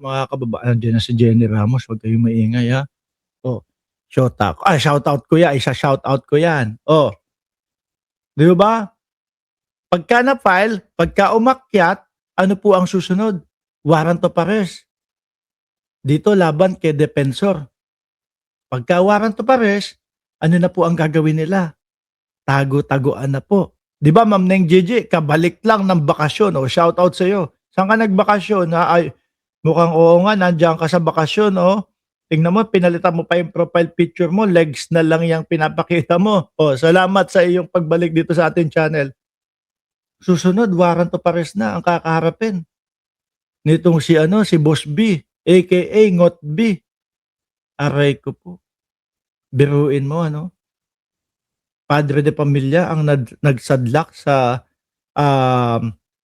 Mga kababayan, nandiyan na si Jenny Ramos, huwag kayong maingay ha. Oh, shoutout ko yan, isa-shoutout ko yan. Oh, di ba? Pagka na-file, pagka umakyat, ano po ang susunod? Warrant of arrest. Dito laban kay Defensor. Pagka warrant of arrest, ano na po ang gagawin nila? Tago-taguan na po. Di ba, Ma'am Neng Gigi, kabalik lang ng bakasyon. Oh, shoutout sa iyo. Saan ka nagbakasyon? Ha? Ay, mukhang oo nga, nandiyan ka sa bakasyon, oh. Tingnan mo, pinalitan mo pa yung profile picture mo, legs na lang yung pinapakita mo. Oh, salamat sa iyong pagbalik dito sa ating channel. Susunod, warrant of arrest na ang kakaharapin. Nitong si Boss B, aka Ngot B. Aray ko po. Biruin mo, ano? Padre de pamilya ang nagsadlak sa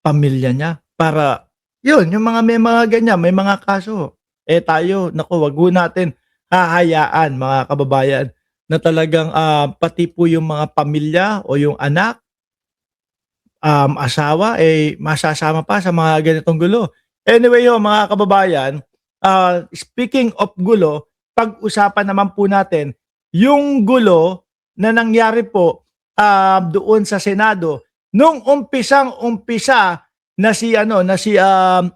pamilya niya para yun, yung mga may mga ganyan, may mga kaso. Eh tayo, naku, wag ho natin hahayaan mga kababayan na talagang pati po yung mga pamilya o yung anak, asawa, eh masasama pa sa mga ganitong gulo. Anyway ho mga kababayan, speaking of gulo, pag-usapan naman po natin yung gulo na nangyari po doon sa Senado nung umpisang-umpisa na si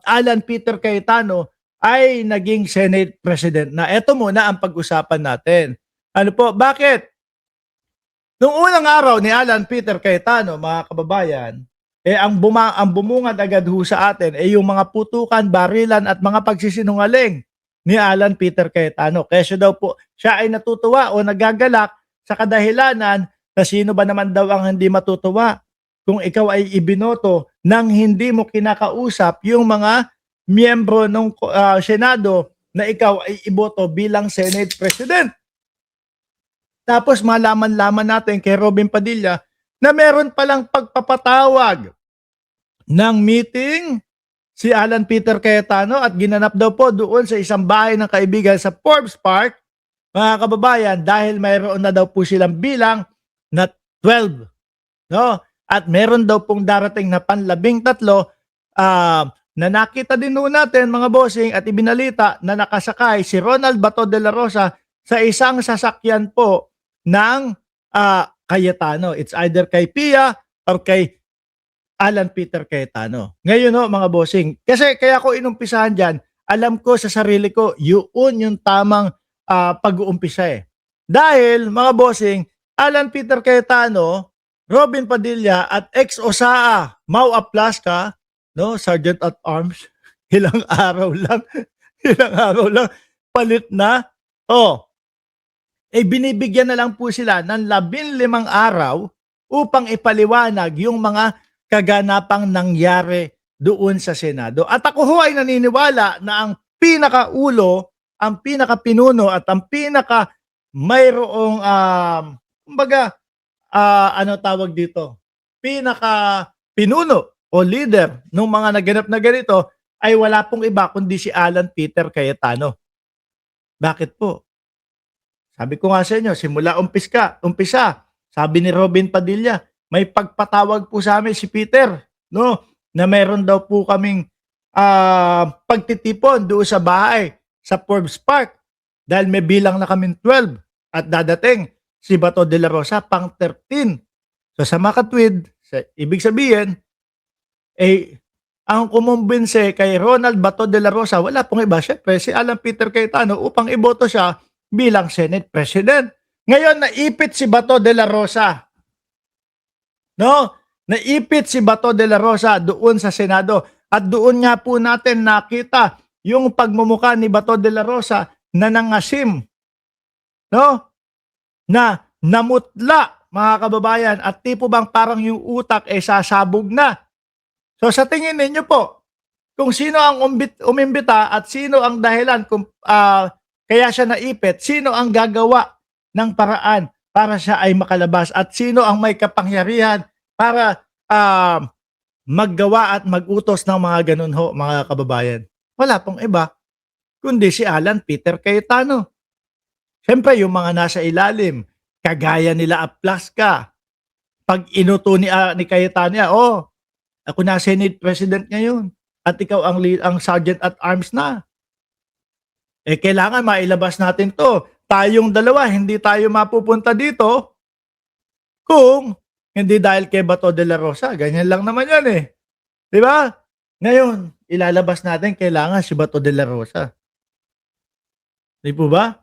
Alan Peter Cayetano ay naging Senate President na. Ito muna ang pag-usapan natin. Ano po, bakit? Nung unang araw ni Alan Peter Cayetano, mga kababayan, ang bumungad agad ho sa atin ay yung mga putukan, barilan at mga pagsisinungaling ni Alan Peter Cayetano. Kaya daw po siya ay natutuwa o nagagalak sa kadahilanan na sino ba naman daw ang hindi matutuwa kung ikaw ay ibinoto nang hindi mo kinakausap yung mga miyembro ng Senado na ikaw ay iboto bilang Senate President. Tapos malaman-laman natin kay Robin Padilla na meron palang pagpapatawag ng meeting si Alan Peter Cayetano at ginanap daw po doon sa isang bahay ng kaibigan sa Forbes Park, mga kababayan, dahil mayroon na daw po silang bilang na 12. No? At meron daw pong darating na panlabing-13 na nakita din po natin mga bossing at ibinalita na nakasakay si Ronald Bato de la Rosa sa isang sasakyan po ng Cayetano. It's either kay Pia or kay Alan Peter Cayetano. Ngayon no, mga bossing, kasi kaya ko inumpisahan dyan, alam ko sa sarili ko, yun yung tamang pag-uumpisa eh. Dahil, mga bossing, Alan Peter Cayetano, Robin Padilla at ex-OSAA, Mau Aplasca, no, Sergeant at Arms, ilang araw lang, palit na. Oh, binibigyan na lang po sila ng 15 araw upang ipaliwanag yung mga kaganapang nangyari doon sa Senado. At ako ho ay naniniwala na ang pinakaulo, ang pinakapinuno at ang pinaka mayroong kumbaga ano tawag dito? Pinaka pinuno o leader ng mga naganap na ganito ay wala pong iba kundi si Alan Peter Cayetano. Bakit po? Sabi ko nga sa inyo, simula umpisa, sabi ni Robin Padilla, may pagpatawag po sa amin si Peter, no? Na meron daw po kaming pagtitipon doon sa bahay sa Forbes Park dahil may bilang na kaming 12 at dadating si Bato de la Rosa pang 13. So sa makatwid, ibig sabihin, ang kumumbinse kay Ronald Bato de la Rosa, wala pong iba, syempre si Alan Peter Cayetano upang iboto siya bilang Senate President. Ngayon, naipit si Bato de la Rosa. No? Naipit si Bato de la Rosa doon sa Senado. At doon nga po natin nakita yung pagmumukha ni Bato de la Rosa na nangasim. No? Na namutla, mga kababayan. At tipo bang parang yung utak sasabog na. So sa tingin ninyo po, kung sino ang umimbita at sino ang dahilan kung kaya siya naipit, sino ang gagawa ng paraan para siya ay makalabas at sino ang may kapangyarihan para maggawa at magutos ng mga ganun ho, mga kababayan. Wala pong iba, kundi si Alan Peter Cayetano. Siyempre, yung mga nasa ilalim, kagaya nila Aplasca, pag inuto ni Cayetano, ako na Senate President ngayon at ikaw ang Sergeant at Arms na. Kailangan mailabas natin 'to. Tayong dalawa hindi tayo mapupunta dito kung hindi dahil kay Bato de la Rosa, ganyan lang naman 'yan, 'di ba? Ngayon, ilalabas natin kailangan si Bato de la Rosa, 'di po ba?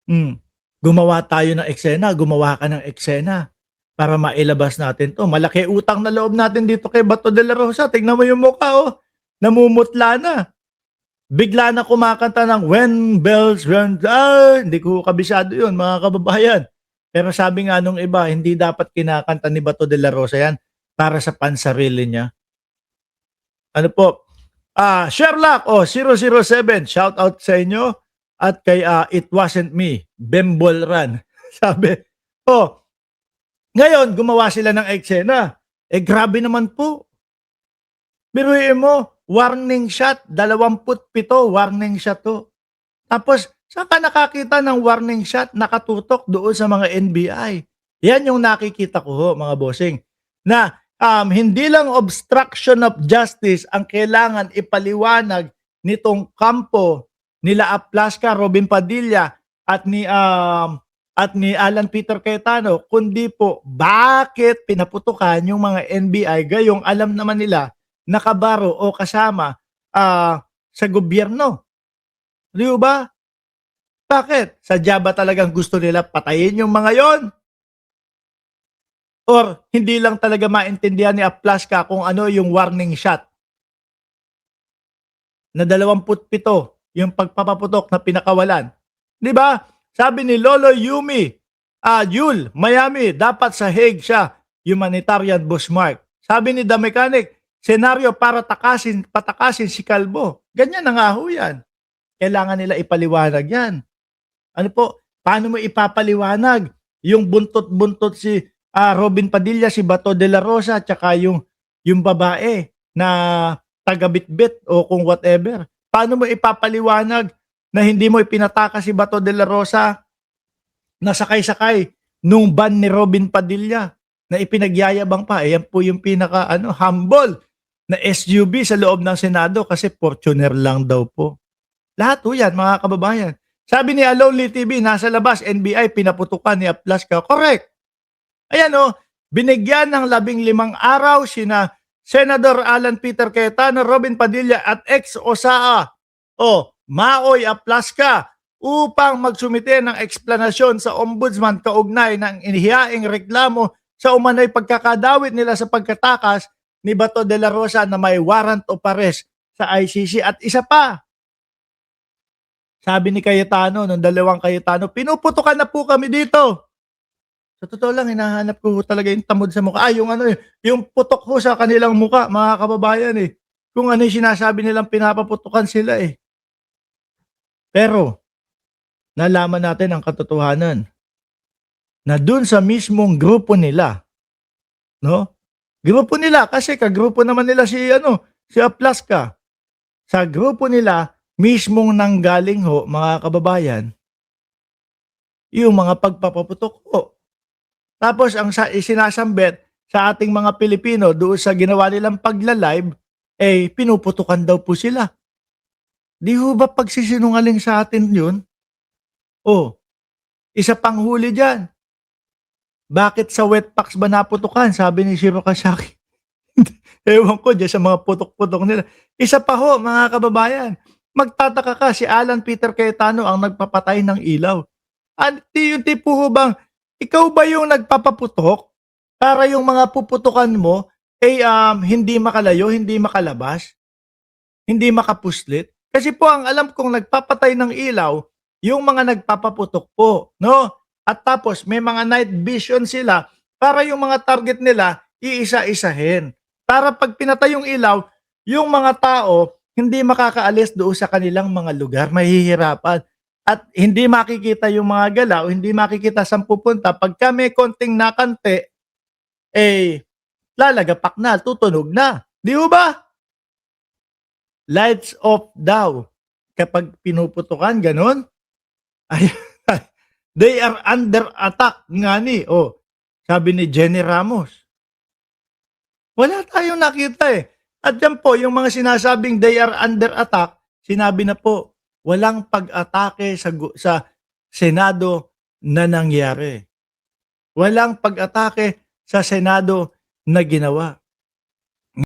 Hmm, gumawa tayo ng eksena, gumawa ka ng eksena para mailabas natin 'to. Malaki utang na loob natin dito kay Bato de la Rosa, tignan mo yung mukha, namumutla na. Bigla na kumakanta ng When Bells Run hindi ko kabisado yun mga kababayan. Pero sabi nga nung iba, hindi dapat kinakanta ni Bato de la Rosa yan para sa pansarili niya. Ano po? Sherlock 007, shout out sa inyo at kay It Wasn't Me, Bembol Run. Sabi, oh, ngayon gumawa sila ng eksena. Grabe naman po. Biruin mo, warning shot, 27 warning shot 'to. Tapos saan ka nakakita ng warning shot nakatutok doon sa mga NBI? Yan yung nakikita ko ho mga bossing, na hindi lang obstruction of justice ang kailangan ipaliwanag nitong kampo nila Aplasca, Robin Padilla at ni Alan Peter Cayetano, kundi po bakit pinaputukan yung mga NBI gayong alam naman nila nakabaro o kasama sa gobyerno. Di ba? Bakit? Sadya ba talagang gusto nila patayin yung mga yon? Or hindi lang talaga maintindihan ni Aplasca kung ano yung warning shot na 27 yung pagpapaputok na pinakawalan. Di ba? Sabi ni Lolo Yumi, Yul, Miami, dapat sa Hague siya, humanitarian bushmark. Sabi ni The Mechanic, senaryo para patakasin si Kalbo. Ganyan na nga ho yan. Kailangan nila ipaliwanag yan. Ano po? Paano mo ipapaliwanag yung buntot-buntot si Robin Padilla, si Bato de la Rosa, tsaka yung babae na taga-bitbit o kung whatever? Paano mo ipapaliwanag na hindi mo ipinataka si Bato de la Rosa na sakay-sakay nung van ni Robin Padilla na ipinagyayabang pa? Yan po yung pinaka humble na SUV sa loob ng Senado kasi Fortuner lang daw po. Lahat po yan mga kababayan. Sabi ni Alonly TV, nasa labas, NBI, pinaputukan ni Aplasca. Correct. Ayan binigyan ng 15 araw sina Senador Alan Peter Cayetano, Robin Padilla at ex-OSAA Maoy Aplasca upang magsumite ng eksplanasyon sa ombudsman kaugnay ng inihiyaing reklamo sa umano'y pagkakadawit nila sa pagkatakas ni Bato de la Rosa na may warrant of arrest sa ICC. At isa pa, sabi ni Cayetano, nung dalawang Cayetano, pinuputukan na po kami dito. Sa totoo lang, hinahanap ko talaga yung tamod sa mukha. Yung putok ko sa kanilang mukha, mga kababayan Kung ano yung sinasabi nilang pinapaputukan sila Pero, nalaman natin ang katotohanan na dun sa mismong grupo nila, no? Grupo nila, kasi kagrupo naman nila si Aplasca. Sa grupo nila, mismong nanggaling ho, mga kababayan, yung mga pagpapaputok ho. Tapos ang isinasambit sa ating mga Pilipino doon sa ginawa nilang pagla-live, pinuputukan daw po sila. Di ho ba pagsisinungaling sa atin yun? Isa pang huli dyan. Bakit sa wetpacks ba naputukan? Sabi ni Shiro Kasaki. Ewan ko dyan sa mga putok-putok nila. Isa pa ho, mga kababayan. Magtataka ka, si Alan Peter Cayetano ang nagpapatay ng ilaw. At yung tipo ho bang, ikaw ba yung nagpapaputok para yung mga puputukan mo hindi makalayo, hindi makalabas, hindi makapuslit? Kasi po ang alam kong nagpapatay ng ilaw, yung mga nagpapaputok po, no? At tapos may mga night vision sila para yung mga target nila iisa-isahin. Para pag pinatay yung ilaw, yung mga tao hindi makakaalis doon sa kanilang mga lugar, mahihirapan. At hindi makikita yung mga galaw, hindi makikita saan pupunta. Pagka may konting nakante, lalagapak na, tutunog na. Di ba? Lights off daw. Kapag pinuputukan, ganun. Ay, they are under attack nga sabi ni Jenny Ramos. Wala tayong nakita At yan po, yung mga sinasabing they are under attack, sinabi na po walang pag-atake sa Senado na nangyari. Walang pag-atake sa Senado na ginawa.